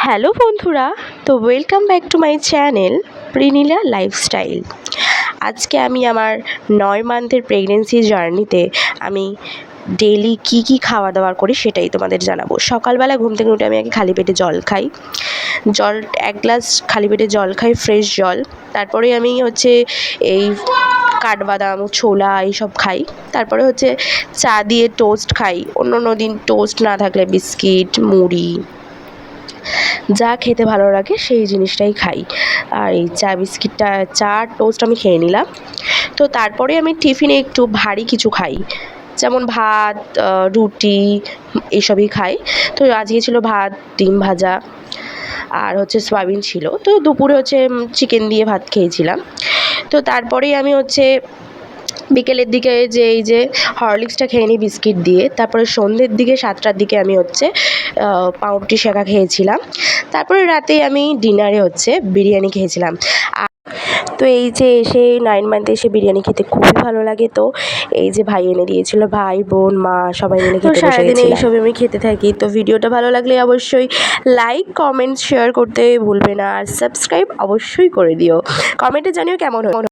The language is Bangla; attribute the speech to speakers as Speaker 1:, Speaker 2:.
Speaker 1: হ্যালো বন্ধুরা, তো welcome back to my channel Prinila lifestyle. আজকে আমি আমার 9 মান্থের প্রেগনেন্সি জার্নিতে আমি ডেইলি কি খাওয়া দাওয়া করি সেটাই তোমাদের জানাবো। সকালবেলা ঘুম থেকে উঠে আমি আগে খালি পেটে জল খাই। 1 গ্লাস খালি পেটে জল খাই, ফ্রেশ জল। তারপরে আমি এই কাঠবাদাম, ছোলা এইসব খাই। তারপরে চা দিয়ে টোস্ট খাই। অন্য দিন টোস্ট না থাকলে বিস্কিট, মুড়ি, যা খেতে ভালো লাগে সেই জিনিসটাই খাই। আর এই চা টোস্ট আমি খেয়ে নিলাম। তো তারপরে আমি টিফিনে একটু ভারী কিছু খাই, যেমন ভাত, রুটি এইসবই খাই। তো আজকে ছিল ভাত, ডিম ভাজা আর সয়াবিন ছিল। তো দুপুরে চিকেন দিয়ে ভাত খেয়েছিলাম। তো তারপরেই আমি বিকেলের দিকে এই যে হরলিক্সটা খেয়ে নিই বিস্কিট দিয়ে। তারপরে সন্ধ্যের দিকে 7টার দিকে আমি পাউরুটি সেঁকা খেয়েছিলাম। তারপরে রাতে আমি ডিনারে বিরিয়ানি খেয়েছিলাম। তো এই যে এসে 9 মান্থে এসে বিরিয়ানি খেতে খুবই ভালো লাগে। তো এই যে ভাই এনে দিয়েছিল, ভাই, বোন, মা সবাই মিলে খেতে বসে গেছিলাম। সারাদিনে এইসব আমি খেতে থাকি। তো ভিডিওটা ভালো লাগলে অবশ্যই লাইক, কমেন্ট, শেয়ার করতে ভুলবে না। আর সাবস্ক্রাইব অবশ্যই করে দিও। কমেন্টে জানিও কেমন হয়।